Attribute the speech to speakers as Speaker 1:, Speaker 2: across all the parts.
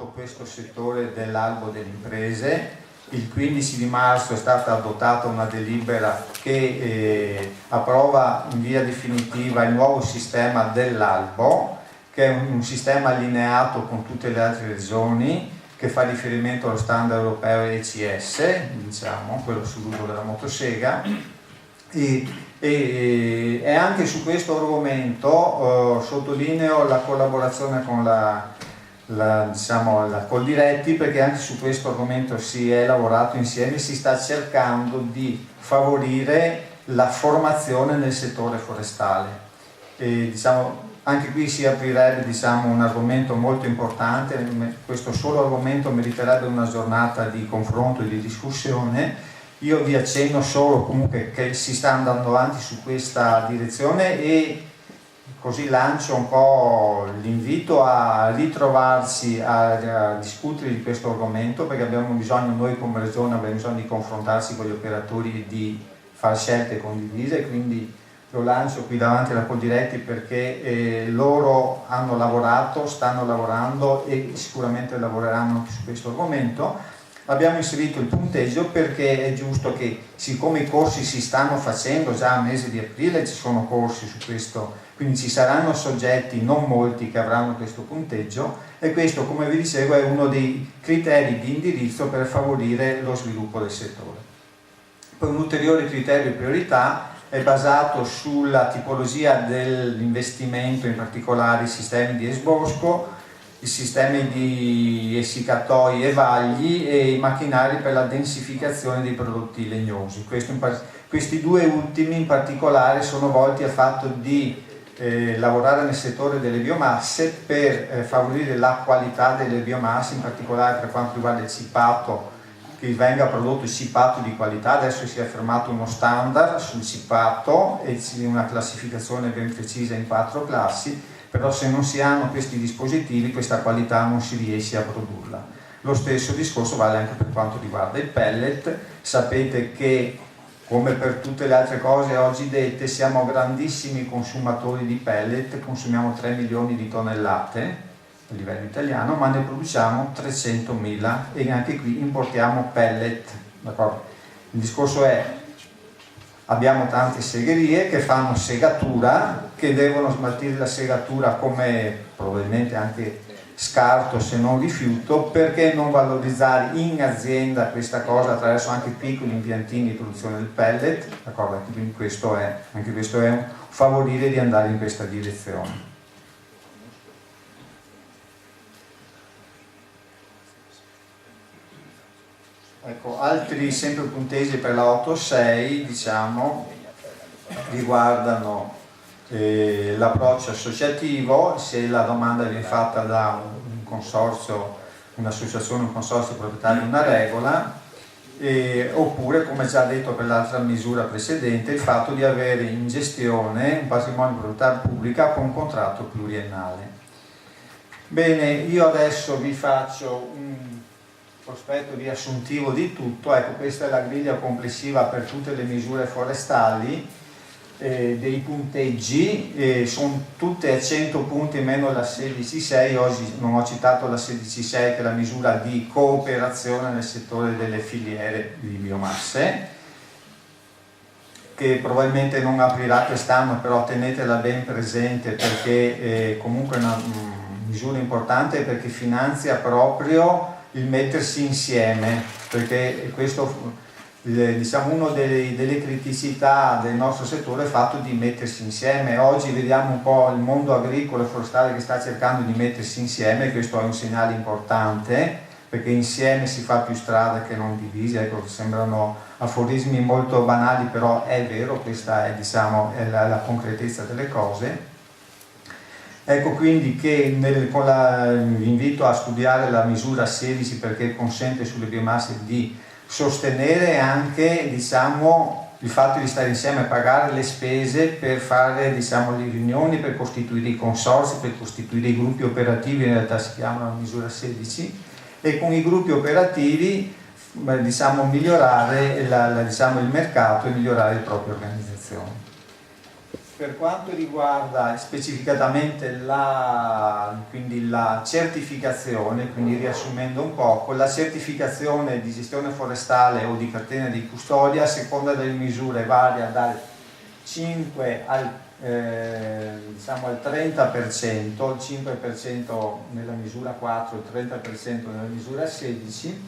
Speaker 1: atto questo settore dell'albo delle imprese. Il 15 di marzo è stata adottata una delibera che approva in via definitiva il nuovo sistema dell'albo, che è un sistema allineato con tutte le altre regioni, che fa riferimento allo standard europeo ECS, diciamo, quello sull'uso della motosega. E anche su questo argomento sottolineo la collaborazione con la Coldiretti, perché anche su questo argomento si è lavorato insieme, si sta cercando di favorire la formazione nel settore forestale. Anche qui si aprirebbe un argomento molto importante. Questo solo argomento meriterebbe una giornata di confronto e di discussione. Io vi accenno solo comunque che si sta andando avanti su questa direzione e così lancio un po' l'invito a ritrovarsi a discutere di questo argomento, perché abbiamo bisogno, noi come regione abbiamo bisogno di confrontarsi con gli operatori e di fare scelte condivise, quindi lo lancio qui davanti alla Coldiretti perché loro hanno lavorato, stanno lavorando e sicuramente lavoreranno anche su questo argomento. Abbiamo inserito il punteggio perché è giusto che, siccome i corsi si stanno facendo già a mese di aprile, ci sono corsi su questo, quindi ci saranno soggetti, non molti, che avranno questo punteggio, e questo, come vi dicevo, è uno dei criteri di indirizzo per favorire lo sviluppo del settore. Poi un ulteriore criterio di priorità è basato sulla tipologia dell'investimento, in particolare i sistemi di esbosco, i sistemi di essiccatoi e vagli e i macchinari per la densificazione dei prodotti legnosi. Questi due ultimi in particolare sono volti al fatto di lavorare nel settore delle biomasse per favorire la qualità delle biomasse, in particolare per quanto riguarda il cippato, che venga prodotto il cippato di qualità. Adesso si è affermato uno standard sul cippato e una classificazione ben precisa in 4 classi, però se non si hanno questi dispositivi questa qualità non si riesce a produrla. Lo stesso discorso vale anche per quanto riguarda il pellet. Sapete che, come per tutte le altre cose oggi dette, siamo grandissimi consumatori di pellet, consumiamo 3 milioni di tonnellate a livello italiano, ma ne produciamo 300.000 e anche qui importiamo pellet. D'accordo? Il discorso è: abbiamo tante segherie che fanno segatura, che devono smaltire la segatura come probabilmente anche scarto se non rifiuto. Perché non valorizzare in azienda questa cosa attraverso anche piccoli impiantini di produzione del pellet? D'accordo? Quindi anche questo è un favorire di andare in questa direzione. Ecco, altri sempre punteggi per la 8.6 riguardano l'approccio associativo, se la domanda viene fatta da un consorzio, un'associazione, un consorzio proprietario di una regola, oppure, come già detto per l'altra misura precedente, il fatto di avere in gestione un patrimonio di proprietà pubblica con un contratto pluriennale. Bene, io adesso vi faccio un prospetto riassuntivo di tutto. Ecco, questa è la griglia complessiva per tutte le misure forestali, dei punteggi, sono tutte a 100 punti meno la 16.6. Oggi non ho citato la 16.6, che è la misura di cooperazione nel settore delle filiere di biomasse, che probabilmente non aprirà quest'anno, però tenetela ben presente perché comunque è una misura importante, perché finanzia proprio il mettersi insieme, perché questo, una delle criticità del nostro settore è il fatto di mettersi insieme. Oggi vediamo un po' il mondo agricolo e forestale che sta cercando di mettersi insieme, e questo è un segnale importante, perché insieme si fa più strada che non divisi. Ecco, sembrano aforismi molto banali, però è vero, questa è, è la concretezza delle cose. Ecco quindi che vi invito a studiare la misura 16, perché consente sulle biomasse di sostenere anche il fatto di stare insieme, a pagare le spese per fare le riunioni, per costituire i consorzi, per costituire i gruppi operativi, in realtà si chiama la misura 16, e con i gruppi operativi migliorare il mercato e migliorare le proprie organizzazioni. per quanto riguarda specificatamente quindi la certificazione, quindi riassumendo un poco, la certificazione di gestione forestale o di catena di custodia a seconda delle misure varia dal 5 diciamo al 30%, il 5% nella misura 4, il 30% nella misura 16,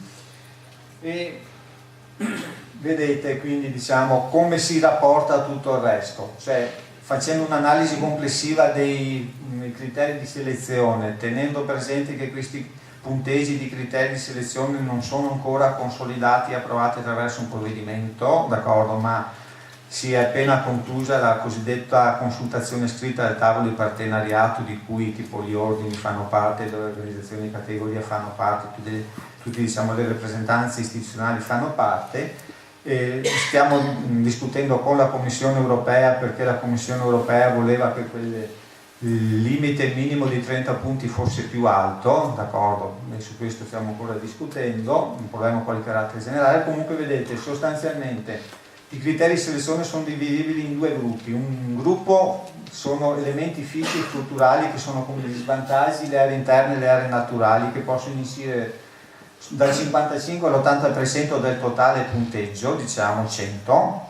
Speaker 1: e vedete quindi diciamo come si rapporta a tutto il resto, cioè facendo un'analisi complessiva dei criteri di selezione, tenendo presente che questi punteggi di criteri di selezione non sono ancora consolidati e approvati attraverso un provvedimento, d'accordo, ma si è appena conclusa la cosiddetta consultazione scritta del tavolo di partenariato di cui tipo gli ordini fanno parte, le organizzazioni di categoria fanno parte, tutte diciamo, le rappresentanze istituzionali fanno parte. Stiamo discutendo con la Commissione europea perché la Commissione europea voleva che quel limite minimo di 30 punti fosse più alto, d'accordo? E su questo stiamo ancora discutendo, un problema poi di carattere generale. Comunque vedete, sostanzialmente i criteri di selezione sono dividibili in due gruppi. Un gruppo sono elementi fissi e strutturali che sono come gli svantaggi, le aree interne e le aree naturali, che possono incidere dal 55 all'80% del totale punteggio, diciamo 100,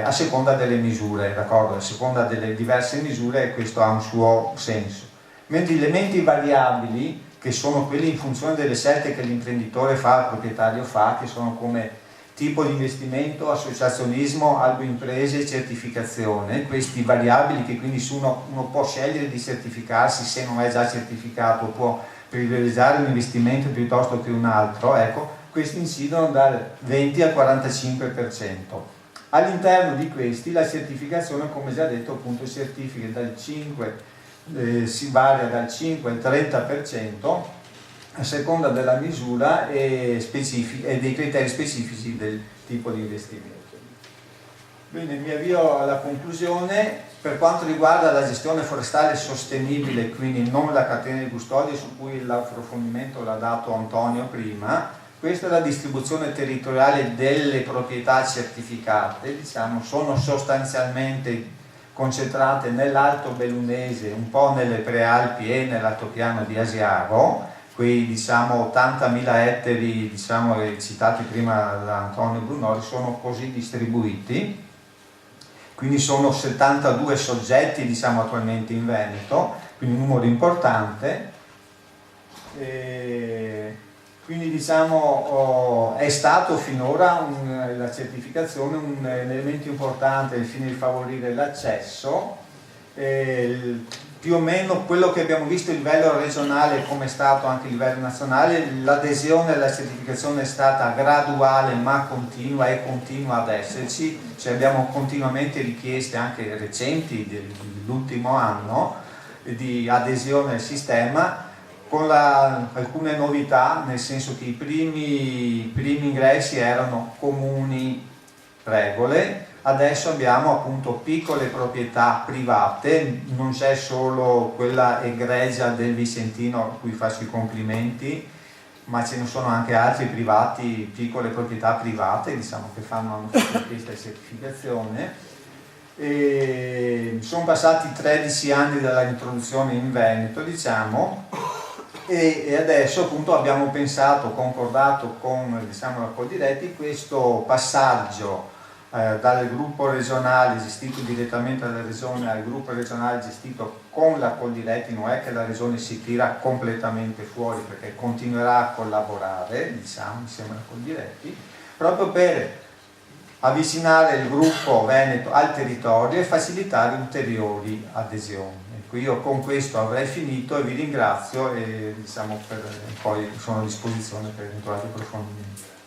Speaker 1: a seconda delle misure, d'accordo? A seconda delle diverse misure questo ha un suo senso. Mentre gli elementi variabili, che sono quelli in funzione delle scelte che l'imprenditore fa, il proprietario fa, che sono come tipo di investimento, associazionismo, albo imprese, certificazione, questi variabili che quindi uno può scegliere di certificarsi se non è già certificato, può privilegiare un investimento piuttosto che un altro, ecco, questi incidono dal 20 al 45%. All'interno di questi la certificazione, come già detto, appunto certifica dal 5, si varia dal 5 al 30% a seconda della misura e dei criteri specifici del tipo di investimento. Bene, mi avvio alla conclusione. Per quanto riguarda la gestione forestale sostenibile, quindi non la catena di custodia su cui l'approfondimento l'ha dato Antonio prima, questa è la distribuzione territoriale delle proprietà certificate, diciamo, sono sostanzialmente concentrate nell'Alto Bellunese, un po' nelle Prealpi e nell'altopiano di Asiago, quei diciamo 80.000 ettari diciamo, citati prima da Antonio Brunori sono così distribuiti. Quindi sono 72 soggetti diciamo, attualmente in Veneto, quindi un numero importante. Quindi diciamo, è stato finora la certificazione un elemento importante al fine di favorire l'accesso. Più o meno quello che abbiamo visto a livello regionale, come è stato anche a livello nazionale, l'adesione alla certificazione è stata graduale ma continua e continua ad esserci, cioè abbiamo continuamente richieste anche recenti dell'ultimo anno di adesione al sistema, con alcune novità, nel senso che i primi ingressi erano comuni regole. Adesso abbiamo appunto piccole proprietà private, non c'è solo quella egregia del Vicentino a cui faccio i complimenti, ma ce ne sono anche altri privati, piccole proprietà private, diciamo, che hanno fatto questa certificazione. Sono passati 13 anni dall'introduzione in Veneto, diciamo, e adesso appunto abbiamo pensato, concordato con diciamo, la Coldiretti, questo passaggio dal gruppo regionale gestito direttamente dalla regione al gruppo regionale gestito con la Coldiretti. Non è che la regione si tira completamente fuori, perché continuerà a collaborare diciamo, insieme alla Coldiretti, proprio per avvicinare il gruppo Veneto al territorio e facilitare ulteriori adesioni. Ecco, io con questo avrei finito e vi ringrazio e diciamo, poi sono a disposizione per eventuali approfondimenti.